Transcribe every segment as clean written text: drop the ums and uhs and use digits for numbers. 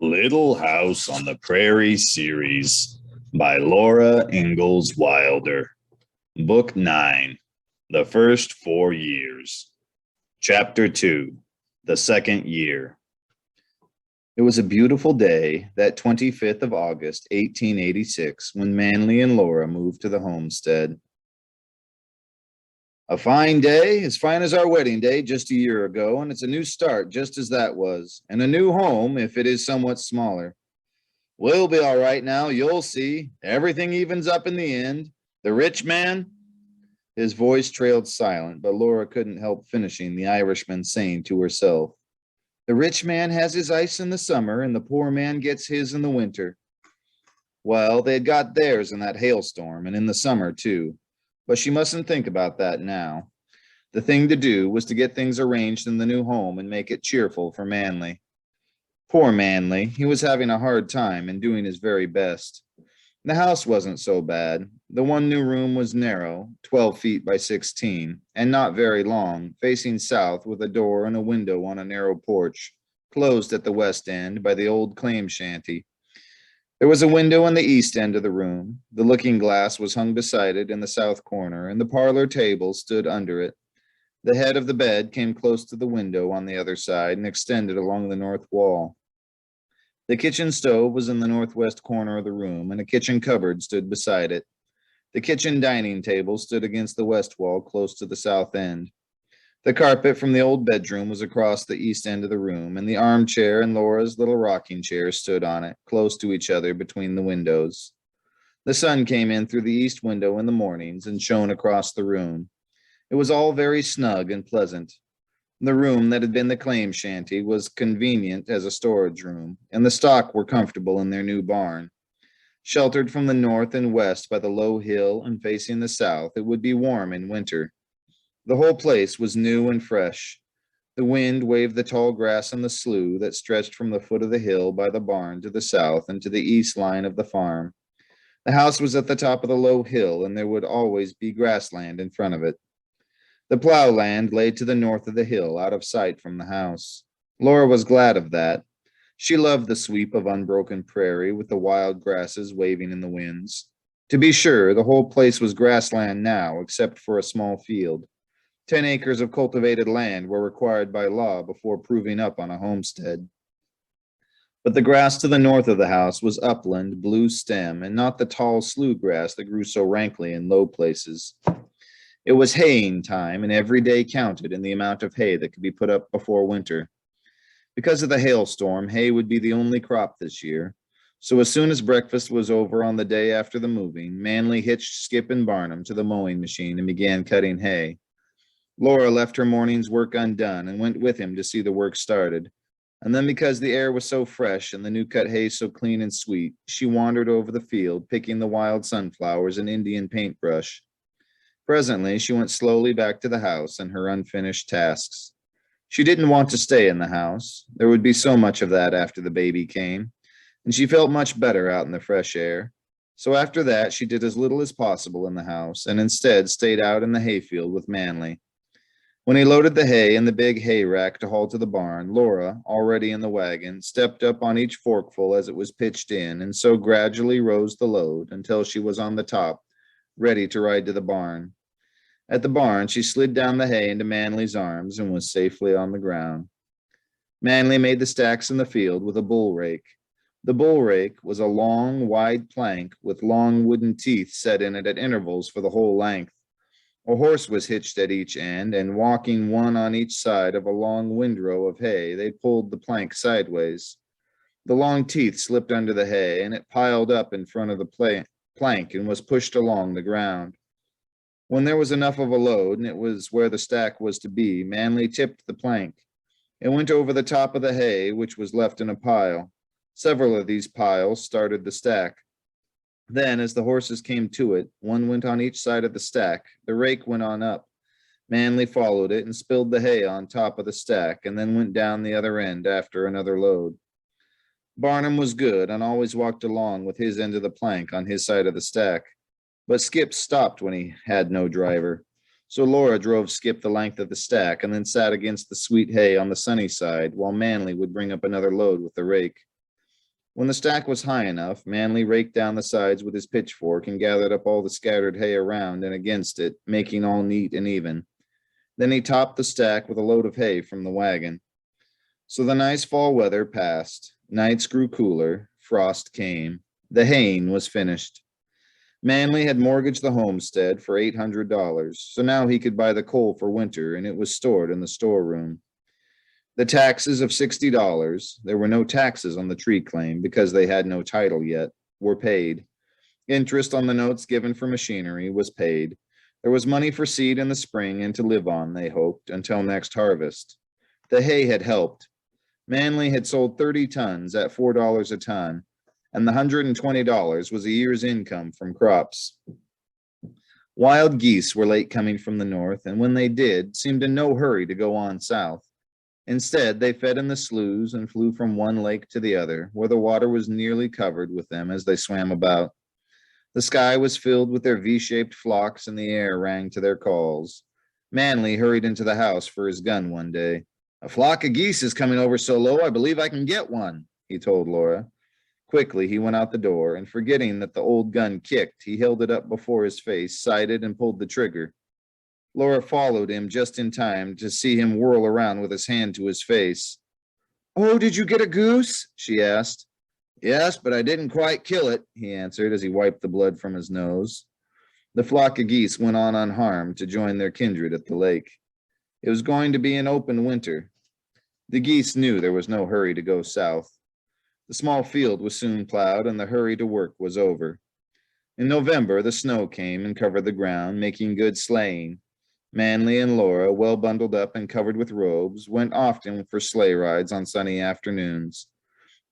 Little House on the Prairie series by Laura Ingalls Wilder. Book 9, The First 4 Years. Chapter 2, The Second Year. It was a beautiful day, that 25th of August, 1886, when Manly and Laura moved to the homestead. A fine day, as fine as our wedding day just a year ago, and it's a new start just as that was, and a new home if it is somewhat smaller. We'll be all right now, you'll see. Everything evens up in the end. The rich man? His voice trailed silent, but Laura couldn't help finishing the Irishman saying to herself, "The rich man has his ice in the summer, and the poor man gets his in the winter." Well, they had got theirs in that hailstorm, and in the summer, too. But she mustn't think about that now. The thing to do was to get things arranged in the new home and make it cheerful for Manly. Poor Manly, he was having a hard time and doing his very best. The house wasn't so bad. The one new room was narrow, 12 feet by 16, and not very long, facing south with a door and a window on a narrow porch, closed at the west end by the old claim shanty. There was a window in the east end of the room. The looking glass was hung beside it in the south corner, and the parlor table stood under it. The head of the bed came close to the window on the other side and extended along the north wall. The kitchen stove was in the northwest corner of the room, and a kitchen cupboard stood beside it. The kitchen dining table stood against the west wall close to the south end. The carpet from the old bedroom was across the east end of the room, and the armchair and Laura's little rocking chair stood on it, close to each other between the windows. The sun came in through the east window in the mornings and shone across the room. It was all very snug and pleasant. The room that had been the claim shanty was convenient as a storage room, and the stock were comfortable in their new barn. Sheltered from the north and west by the low hill and facing the south, it would be warm in winter. The whole place was new and fresh. The wind waved the tall grass in the slough that stretched from the foot of the hill by the barn to the south and to the east line of the farm. The house was at the top of the low hill, and there would always be grassland in front of it. The plowland lay to the north of the hill, out of sight from the house. Laura was glad of that. She loved the sweep of unbroken prairie with the wild grasses waving in the winds. To be sure, the whole place was grassland now, except for a small field. 10 acres of cultivated land were required by law before proving up on a homestead. But the grass to the north of the house was upland, blue stem, and not the tall slough grass that grew so rankly in low places. It was haying time, and every day counted in the amount of hay that could be put up before winter. Because of the hailstorm, hay would be the only crop this year. So as soon as breakfast was over on the day after the moving, Manly hitched Skip and Barnum to the mowing machine and began cutting hay. Laura left her morning's work undone and went with him to see the work started. And then, because the air was so fresh and the new cut hay so clean and sweet, she wandered over the field, picking the wild sunflowers and Indian paintbrush. Presently, she went slowly back to the house and her unfinished tasks. She didn't want to stay in the house. There would be so much of that after the baby came, and she felt much better out in the fresh air. So after that, she did as little as possible in the house, and instead stayed out in the hayfield with Manly. When he loaded the hay in the big hay rack to haul to the barn, Laura, already in the wagon, stepped up on each forkful as it was pitched in, and so gradually rose the load until she was on the top, ready to ride to the barn. At the barn, she slid down the hay into Manly's arms and was safely on the ground. Manly made the stacks in the field with a bull rake. The bull rake was a long, wide plank with long wooden teeth set in it at intervals for the whole length. A horse was hitched at each end, and walking one on each side of a long windrow of hay, they pulled the plank sideways. The long teeth slipped under the hay, and it piled up in front of the plank and was pushed along the ground. When there was enough of a load, and it was where the stack was to be, Manly tipped the plank. It went over the top of the hay, which was left in a pile. Several of these piles started the stack. Then, as the horses came to it, one went on each side of the stack. The rake went on up. Manly followed it and spilled the hay on top of the stack, and then went down the other end after another load. Barnum was good and always walked along with his end of the plank on his side of the stack. But Skip stopped when he had no driver. So Laura drove Skip the length of the stack and then sat against the sweet hay on the sunny side, while Manly would bring up another load with the rake. When the stack was high enough, Manly raked down the sides with his pitchfork and gathered up all the scattered hay around and against it, making all neat and even. Then he topped the stack with a load of hay from the wagon. So the nice fall weather passed. Nights grew cooler. Frost came. The haying was finished. Manly had mortgaged the homestead for $800, so now he could buy the coal for winter, and it was stored in the storeroom. The taxes of $60, there were no taxes on the tree claim because they had no title yet, were paid. Interest on the notes given for machinery was paid. There was money for seed in the spring and to live on, they hoped, until next harvest. The hay had helped. Manly had sold 30 tons at $4 a ton, and the $120 was a year's income from crops. Wild geese were late coming from the north, and when they did, seemed in no hurry to go on south. Instead, they fed in the sloughs and flew from one lake to the other, where the water was nearly covered with them as they swam about. The sky was filled with their V-shaped flocks, and the air rang to their calls. Manly hurried into the house for his gun one day. "A flock of geese is coming over so low, I believe I can get one," he told Laura. Quickly, he went out the door, and forgetting that the old gun kicked, he held it up before his face, sighted, and pulled the trigger. Laura followed him just in time to see him whirl around with his hand to his face. "Oh, did you get a goose?" she asked. "Yes, but I didn't quite kill it," he answered as he wiped the blood from his nose. The flock of geese went on unharmed to join their kindred at the lake. It was going to be an open winter. The geese knew there was no hurry to go south. The small field was soon plowed, and the hurry to work was over. In November, the snow came and covered the ground, making good sleighing. Manly and Laura, well bundled up and covered with robes, went often for sleigh rides on sunny afternoons.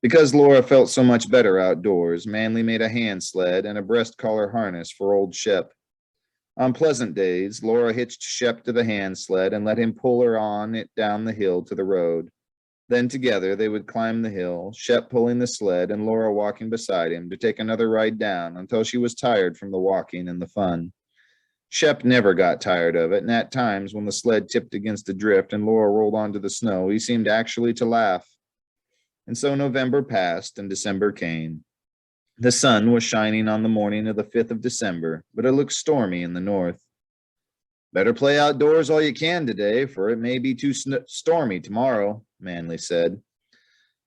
Because Laura felt so much better outdoors, Manly made a hand sled and a breast collar harness for old Shep. On pleasant days, Laura hitched Shep to the hand sled and let him pull her on it down the hill to the road. Then together they would climb the hill, Shep pulling the sled and Laura walking beside him to take another ride down until she was tired from the walking and the fun. Shep never got tired of it, and at times when the sled tipped against a drift and Laura rolled onto the snow, he seemed actually to laugh. And so November passed and December came. The sun was shining on the morning of the 5th of December, but it looked stormy in the north. "Better play outdoors all you can today, for it may be too stormy tomorrow," Manly said.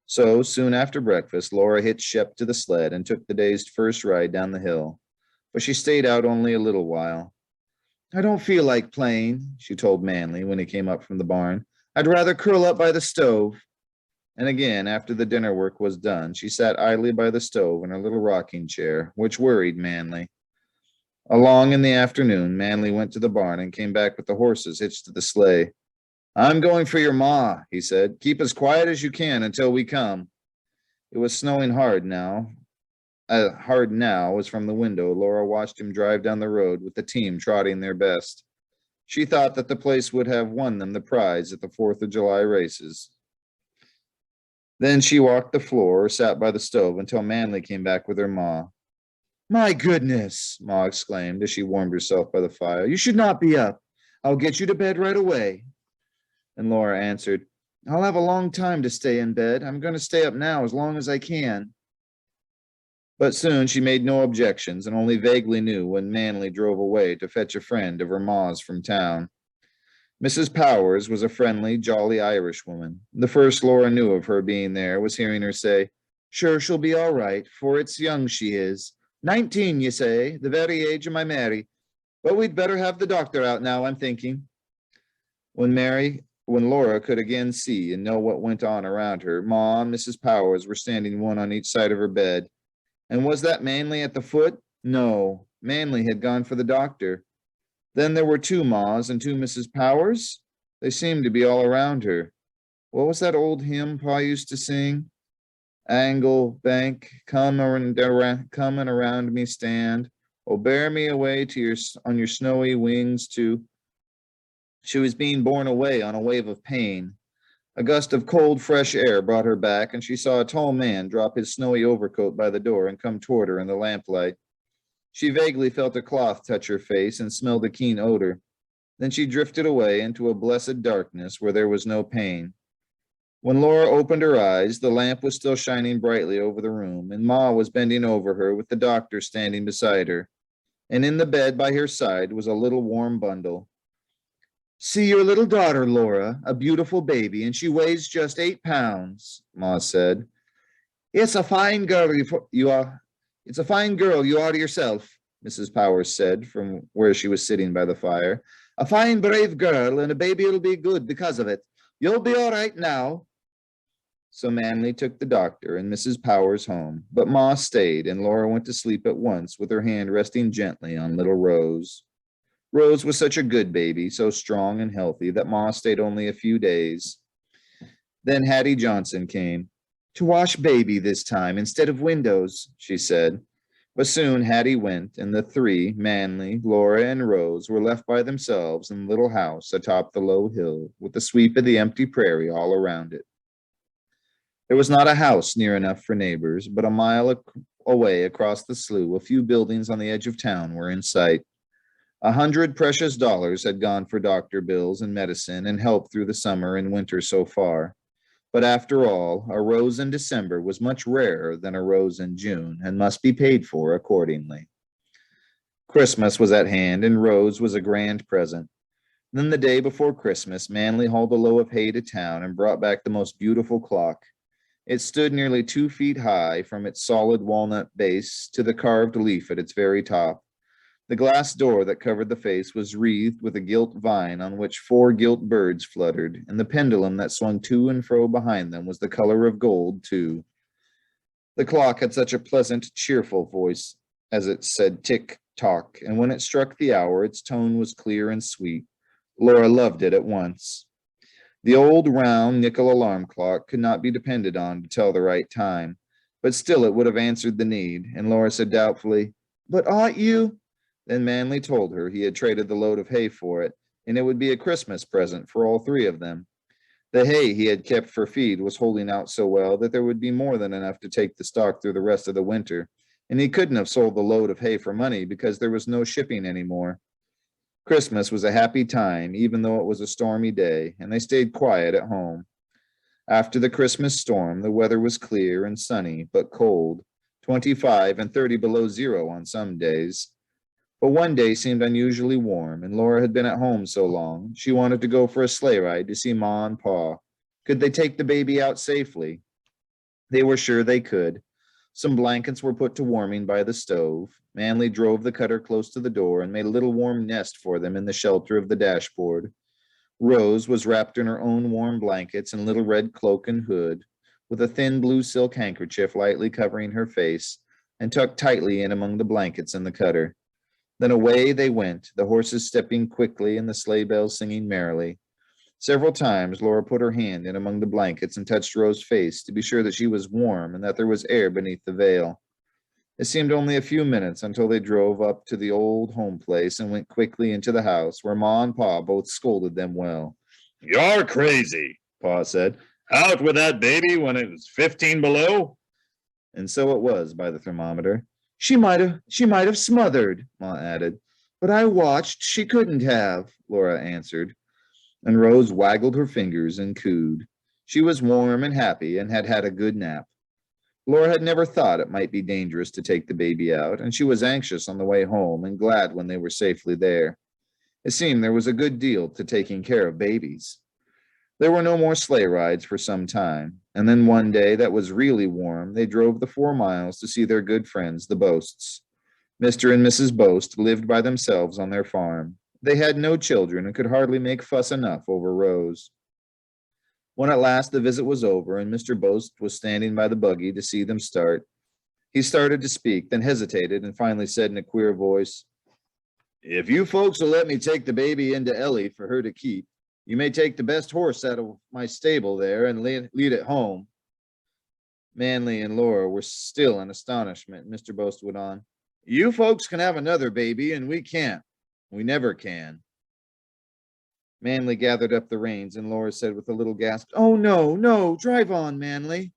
So, soon after breakfast, Laura hitched Shep to the sled and took the day's first ride down the hill. But she stayed out only a little while. "I don't feel like playing," she told Manly when he came up from the barn. "I'd rather curl up by the stove." And again, after the dinner work was done, she sat idly by the stove in her little rocking chair, which worried Manly. Along in the afternoon, Manly went to the barn and came back with the horses hitched to the sleigh. "I'm going for your ma," he said. "Keep as quiet as you can until we come." It was snowing hard now. Hard now as from the window Laura watched him drive down the road with the team trotting their best. She thought that the place would have won them the prize at the 4th of July races. Then she walked the floor or sat by the stove until Manly came back with her ma. "My goodness," Ma exclaimed as she warmed herself by the fire. "You should not be up. I'll get you to bed right away." And Laura answered, "I'll have a long time to stay in bed. I'm going to stay up now as long as I can." But soon she made no objections and only vaguely knew when Manly drove away to fetch a friend of her ma's from town. Mrs. Powers was a friendly, jolly Irish woman. The first Laura knew of her being there was hearing her say, "Sure, she'll be all right, for it's young she is. 19, you say, the very age of my Mary. But we'd better have the doctor out now, I'm thinking." When Laura could again see and know what went on around her, Ma and Mrs. Powers were standing one on each side of her bed. And was that Manly at the foot? No, Manly had gone for the doctor. Then there were 2 Ma's and 2 Mrs. Powers? They seemed to be all around her. What was that old hymn Pa used to sing? "Angle, bank, come and around me stand. Oh, bear me away on your snowy wings to..." She was being borne away on a wave of pain. A gust of cold, fresh air brought her back, and she saw a tall man drop his snowy overcoat by the door and come toward her in the lamplight. She vaguely felt a cloth touch her face and smelled a keen odor. Then she drifted away into a blessed darkness where there was no pain. When Laura opened her eyes, the lamp was still shining brightly over the room, and Ma was bending over her with the doctor standing beside her. And in the bed by her side was a little warm bundle. See your little daughter, Laura, a beautiful baby, and she weighs just 8 pounds, Ma said. It's a fine girl you are. It's a fine girl you are yourself, Mrs. Powers said from where she was sitting by the fire. A fine, brave girl, and a baby'll be good because of it. You'll be all right now. So Manley took the doctor and Mrs. Powers home, but Ma stayed, and Laura went to sleep at once with her hand resting gently on little Rose. Rose was such a good baby, so strong and healthy, that Ma stayed only a few days. Then Hattie Johnson came. To wash baby this time instead of windows, she said. But soon Hattie went, and the three, Manley, Laura, and Rose, were left by themselves in the little house atop the low hill, with the sweep of the empty prairie all around it. There was not a house near enough for neighbors, but a mile away across the slough, a few buildings on the edge of town were in sight. 100 precious dollars had gone for doctor bills and medicine and help through the summer and winter so far. But after all, a rose in December was much rarer than a rose in June and must be paid for accordingly. Christmas was at hand, and Rose was a grand present. Then the day before Christmas, Manley hauled a load of hay to town and brought back the most beautiful clock. It stood nearly 2 feet high from its solid walnut base to the carved leaf at its very top. The glass door that covered the face was wreathed with a gilt vine on which 4 gilt birds fluttered, and the pendulum that swung to and fro behind them was the color of gold, too. The clock had such a pleasant, cheerful voice as it said tick-tock, and when it struck the hour, its tone was clear and sweet. Laura loved it at once. The old round nickel alarm clock could not be depended on to tell the right time, but still it would have answered the need, and Laura said doubtfully, "But ought you?" Then Manley told her he had traded the load of hay for it, and it would be a Christmas present for all 3 of them. The hay he had kept for feed was holding out so well that there would be more than enough to take the stock through the rest of the winter, and he couldn't have sold the load of hay for money because there was no shipping anymore. Christmas was a happy time, even though it was a stormy day, and they stayed quiet at home. After the Christmas storm, the weather was clear and sunny, but cold, 25 and 30 below zero on some days. But one day seemed unusually warm, and Laura had been at home so long, she wanted to go for a sleigh ride to see Ma and Pa. Could they take the baby out safely? They were sure they could. Some blankets were put to warming by the stove. Manley drove the cutter close to the door and made a little warm nest for them in the shelter of the dashboard. Rose was wrapped in her own warm blankets and little red cloak and hood, with a thin blue silk handkerchief lightly covering her face and tucked tightly in among the blankets in the cutter. Then away they went, the horses stepping quickly and the sleigh bells singing merrily. Several times Laura put her hand in among the blankets and touched Rose's face to be sure that she was warm and that there was air beneath the veil. It seemed only a few minutes until they drove up to the old home place and went quickly into the house, where Ma and Pa both scolded them well. "You're crazy," Pa said. "Out with that baby when it was 15 below." And so it was by the thermometer. She might have smothered," Ma added. "But I watched. She couldn't have," Laura answered. And Rose waggled her fingers and cooed. She was warm and happy and had had a good nap. Laura had never thought it might be dangerous to take the baby out, and she was anxious on the way home and glad when they were safely there. It seemed there was a good deal to taking care of babies. There were no more sleigh rides for some time, and then one day that was really warm, they drove the 4 miles to see their good friends, the Boasts. Mr. and Mrs. Boast lived by themselves on their farm. They had no children and could hardly make fuss enough over Rose. When at last the visit was over and Mr. Boast was standing by the buggy to see them start, he started to speak, then hesitated and finally said in a queer voice, "If you folks will let me take the baby into Ellie for her to keep, you may take the best horse out of my stable there and lead it home." Manley and Laura were still in astonishment. Mr. Boast went on, "You folks can have another baby and we can't. We never can." Manley gathered up the reins, and Laura said with a little gasp, "Oh, no, no, drive on, Manley."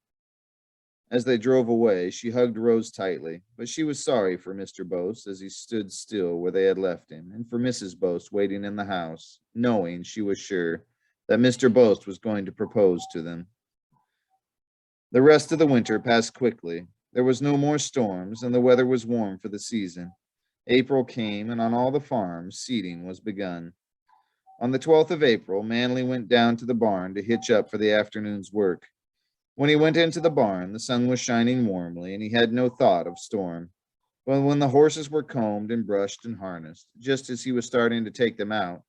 As they drove away, she hugged Rose tightly, but she was sorry for Mr. Boast as he stood still where they had left him, and for Mrs. Boast waiting in the house, knowing, she was sure, that Mr. Boast was going to propose to them. The rest of the winter passed quickly. There was no more storms, and the weather was warm for the season. April came, and on all the farms, seeding was begun. On the 12th of April, Manly went down to the barn to hitch up for the afternoon's work. When he went into the barn, the sun was shining warmly, and he had no thought of storm. But when the horses were combed and brushed and harnessed, just as he was starting to take them out,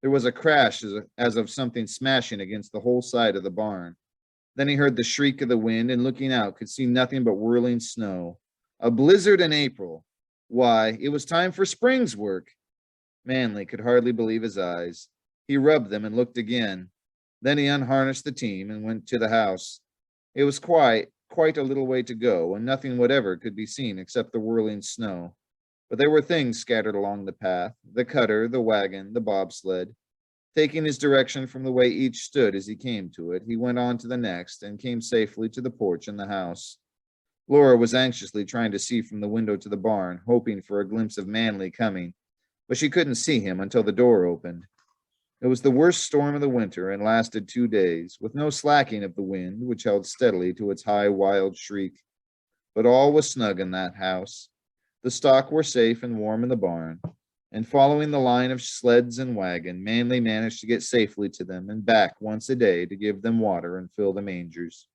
there was a crash as of something smashing against the whole side of the barn. Then he heard the shriek of the wind, and looking out, could see nothing but whirling snow. A blizzard in April. Why, it was time for spring's work. Manly could hardly believe his eyes. He rubbed them and looked again. Then he unharnessed the team and went to the house. It was quite a little way to go, and nothing whatever could be seen except the whirling snow. But there were things scattered along the path, the cutter, the wagon, the bobsled. Taking his direction from the way each stood as he came to it, he went on to the next and came safely to the porch in the house. Laura was anxiously trying to see from the window to the barn, hoping for a glimpse of Manly coming, but she couldn't see him until the door opened. It was the worst storm of the winter and lasted 2 days, with no slacking of the wind, which held steadily to its high, wild shriek. But all was snug in that house. The stock were safe and warm in the barn, and following the line of sleds and wagon, Manly managed to get safely to them and back once a day to give them water and fill the mangers.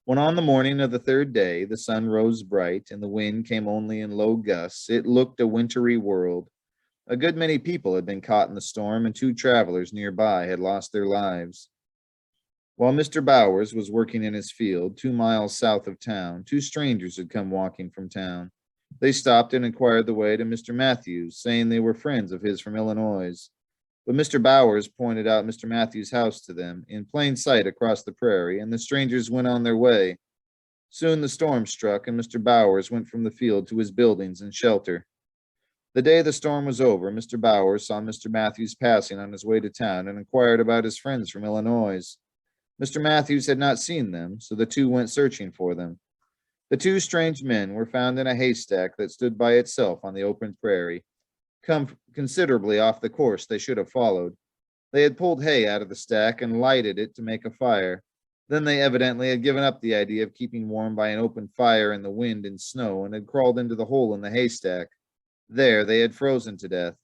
When on the morning of the 3rd day the sun rose bright and the wind came only in low gusts, it looked a wintry world. A good many people had been caught in the storm, and 2 travelers nearby had lost their lives. While Mr. Bowers was working in his field 2 miles south of town, 2 strangers had come walking from town. They stopped and inquired the way to Mr. Matthews, saying they were friends of his from Illinois. But Mr. Bowers pointed out Mr. Matthews' house to them, in plain sight across the prairie, and the strangers went on their way. Soon the storm struck, and Mr. Bowers went from the field to his buildings and shelter. The day the storm was over, Mr. Bowers saw Mr. Matthews passing on his way to town and inquired about his friends from Illinois. Mr. Matthews had not seen them, so the 2 went searching for them. The 2 strange men were found in a haystack that stood by itself on the open prairie, considerably off the course they should have followed. They had pulled hay out of the stack and lighted it to make a fire. Then they evidently had given up the idea of keeping warm by an open fire in the wind and snow and had crawled into the hole in the haystack. There they had frozen to death.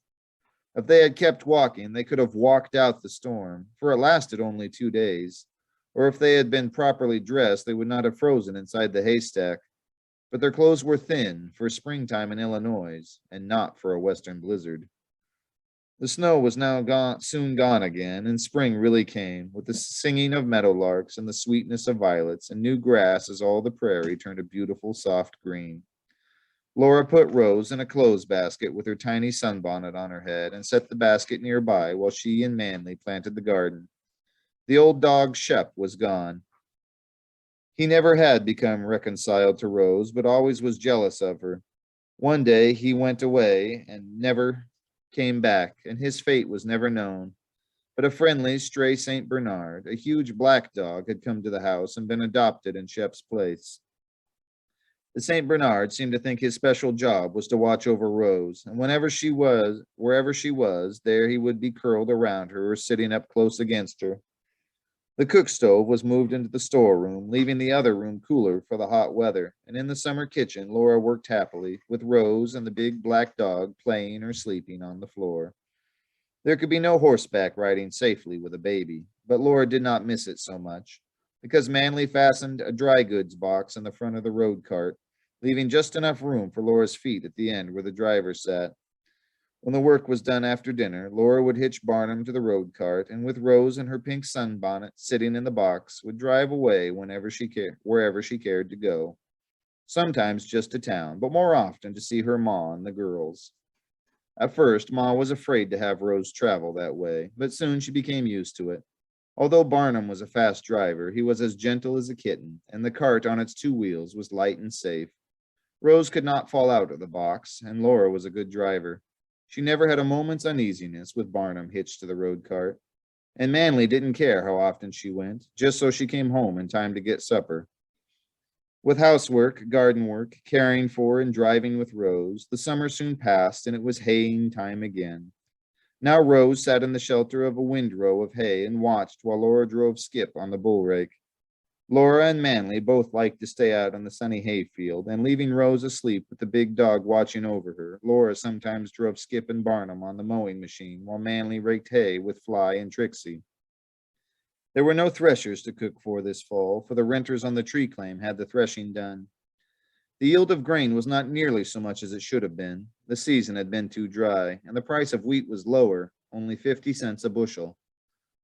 If they had kept walking, they could have walked out the storm, for it lasted only 2 days. Or if they had been properly dressed, they would not have frozen inside the haystack. But their clothes were thin for springtime in Illinois, and not for a western blizzard. The snow was now soon gone again, and spring really came, with the singing of meadowlarks and the sweetness of violets, and new grass as all the prairie turned a beautiful soft green. Laura put Rose in a clothes basket with her tiny sunbonnet on her head and set the basket nearby while she and Manly planted the garden. The old dog Shep was gone. He never had become reconciled to Rose, but always was jealous of her. One day he went away and never came back, and his fate was never known. But a friendly stray St. Bernard, a huge black dog, had come to the house and been adopted in Shep's place. The St. Bernard seemed to think his special job was to watch over Rose, and wherever she was, there he would be curled around her or sitting up close against her. The cook stove was moved into the storeroom, leaving the other room cooler for the hot weather, and in the summer kitchen Laura worked happily, with Rose and the big black dog playing or sleeping on the floor. There could be no horseback riding safely with a baby, but Laura did not miss it so much, because Manly fastened a dry goods box in the front of the road cart, leaving just enough room for Laura's feet at the end where the driver sat. When the work was done after dinner, Laura would hitch Barnum to the road cart, and with Rose and her pink sunbonnet sitting in the box, would drive away wherever she cared to go. Sometimes just to town, but more often to see her ma and the girls. At first, Ma was afraid to have Rose travel that way, but soon she became used to it. Although Barnum was a fast driver, he was as gentle as a kitten, and the cart on its 2 wheels was light and safe. Rose could not fall out of the box, and Laura was a good driver. She never had a moment's uneasiness with Barnum hitched to the road cart, and Manly didn't care how often she went, just so she came home in time to get supper. With housework, garden work, caring for and driving with Rose, the summer soon passed, and it was haying time again. Now Rose sat in the shelter of a windrow of hay and watched while Laura drove Skip on the bull rake. Laura and Manly both liked to stay out on the sunny hayfield, and leaving Rose asleep with the big dog watching over her, Laura sometimes drove Skip and Barnum on the mowing machine, while Manly raked hay with Fly and Trixie. There were no threshers to cook for this fall, for the renters on the tree claim had the threshing done. The yield of grain was not nearly so much as it should have been. The season had been too dry, and the price of wheat was lower, only 50 cents a bushel.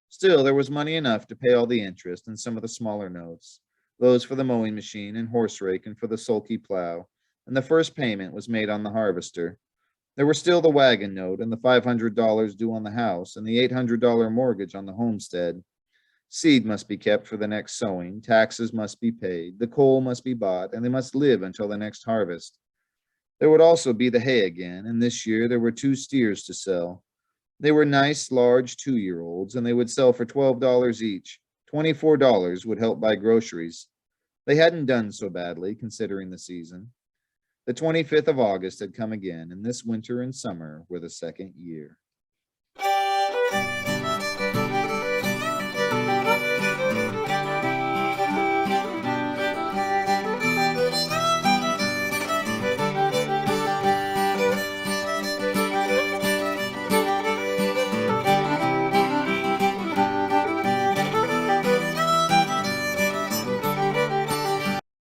Still, there was money enough to pay all the interest and some of the smaller notes, those for the mowing machine and horse rake and for the sulky plow, and the first payment was made on the harvester. There were still the wagon note and the $500 due on the house and the $800 mortgage on the homestead. Seed must be kept for the next sowing, taxes must be paid, the coal must be bought, and they must live until the next harvest. There would also be the hay again, and this year there were 2 steers to sell. They were nice, large 2-year-olds, and they would sell for $12 each. $24 would help buy groceries. They hadn't done so badly, considering the season. The 25th of August had come again, and this winter and summer were the second year.